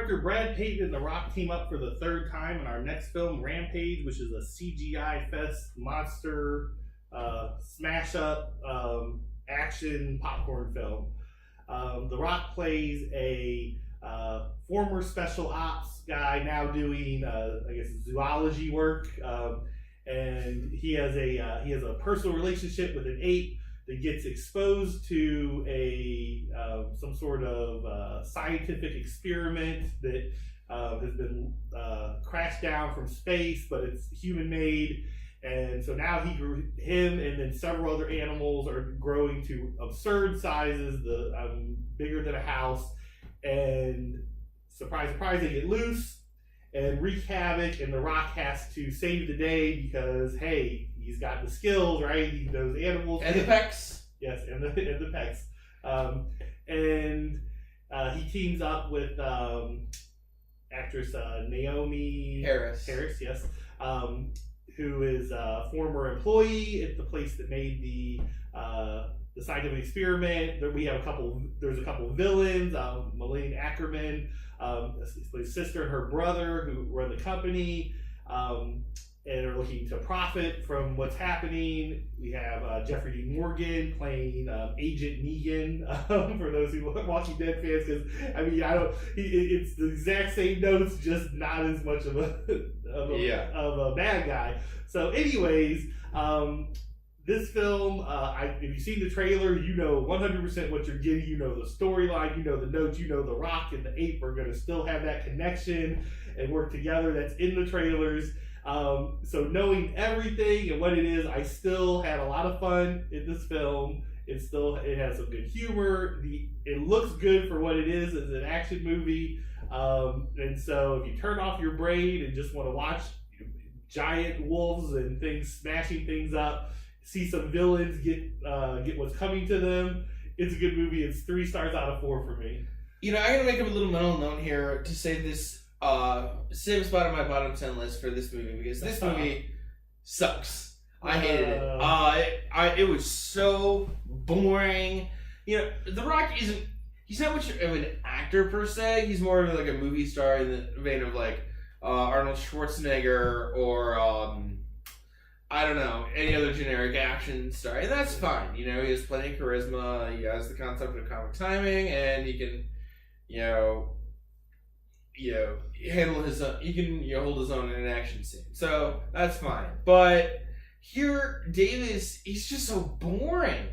director Brad Pitt and The Rock team up for the third time in our next film, Rampage, which is a CGI fest monster smash up action popcorn film. The Rock plays a former special ops guy now doing I guess zoology work, and he has a personal relationship with an ape that gets exposed to some sort of scientific experiment that has been crashed down from space, but it's human made. And so now him and then several other animals are growing to absurd sizes, bigger than a house. And surprise, surprise, they get loose and wreak havoc. And The Rock has to save the day because, hey, he's got the skills, right? He knows animals and the pecs. Yes, and the pecs. And he teams up with actress Naomi Harris. Yes. Who is a former employee at the place that made the scientific experiment. There's a couple of villains. Melaine Ackerman, his sister and her brother, who run the company, and are looking to profit from what's happening. We have Jeffrey D. Morgan playing Agent Negan, for those who are Walking Dead fans, because it's the exact same notes, just not as much of a bad guy. So anyways, this film, if you've seen the trailer, you know 100% what you're getting. You know the storyline, you know the notes, you know The Rock and the ape are going to still have that connection and work together. That's in the trailers. So knowing everything and what it is, I still had a lot of fun in this film. It has some good humor. It looks good for what it is as an action movie. And so if you turn off your brain and just want to watch giant wolves and things smashing things up, see some villains get what's coming to them, it's a good movie. It's 3 stars out of 4 for me. I'm gonna make up a little mental note here to say this. Save a spot on my bottom 10 list for this movie because this movie sucks. I hated it. It was so boring. The Rock he's not much of an actor per se. He's more of like a movie star in the vein of like Arnold Schwarzenegger or I don't know, any other generic action star. And that's fine. He has plenty of charisma. He has the concept of comic timing, and he can, handle his own, he can hold his own in an action scene. So that's fine. But here, Davis, he's just so boring.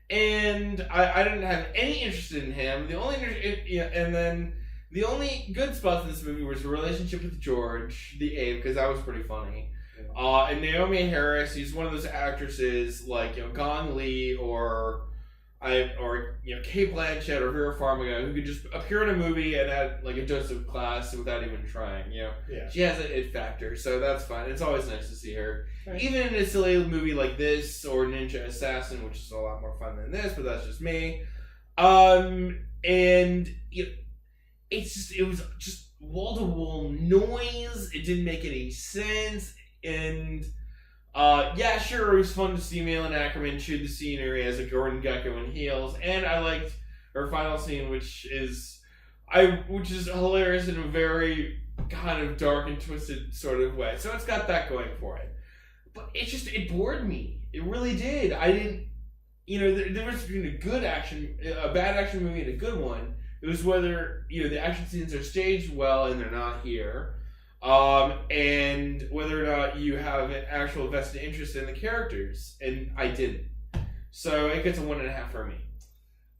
And I didn't have any interest in him. And then the only good spots in this movie was the relationship with George, the ape, because that was pretty funny. And Naomi Harris, he's one of those actresses like Gong Li or Kate Blanchett or Vera Farmiga who could just appear in a movie and add like a dose of class without even trying. She has an it factor, so that's fine. It's always nice to see her, right. Even in a silly movie like this or Ninja Assassin, which is a lot more fun than this, but that's just me. And it was just wall to wall noise. It didn't make any sense. And sure, it was fun to see Malin Ackerman chew the scenery as a Gordon Gekko in heels, and I liked her final scene, which is hilarious in a very kind of dark and twisted sort of way. So it's got that going for it. But it bored me. It really did. I didn't, the difference between a bad action movie and a good one, it was whether, the action scenes are staged well and they're not here. And whether or not you have an actual vested interest in the characters, and I didn't. So it gets a 1.5 for me.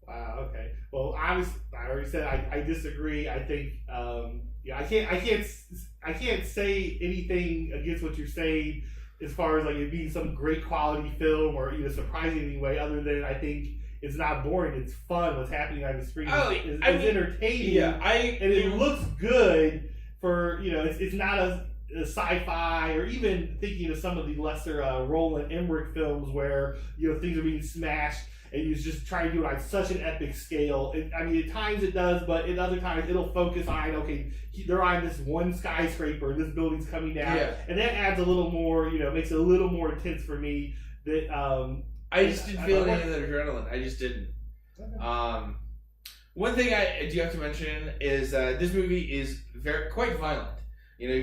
Wow. Okay. Well, I already said I disagree. I think I can't say anything against what you're saying as far as like it being some great quality film or surprising in any way. Other than I think it's not boring. It's fun. What's happening on the screen is entertaining. Yeah. And it looks good. For it's not a sci-fi, or even thinking of some of the lesser Roland Emmerich films where things are being smashed and he's just trying to do it on such an epic scale. At times it does, but at other times it'll focus on they're on this one skyscraper and this building's coming down, and that adds a little more, makes it a little more intense for me. That I just didn't feel any of that adrenaline. I just didn't. Okay. One thing I do have to mention is this movie is quite violent. You know,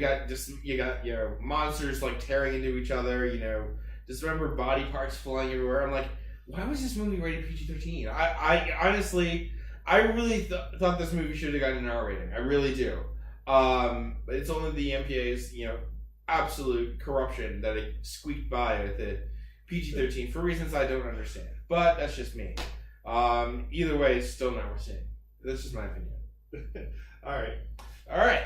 you got monsters like tearing into each other. You know, dismembered body parts flying everywhere. I'm like, why was this movie rated PG-13? I honestly, I really thought this movie should have gotten an R rating. I really do. But it's only the MPA's, absolute corruption that it squeaked by with the PG-13 for reasons I don't understand. But that's just me. Either way, it's still not worth seeing. That's just my opinion. All right. All right.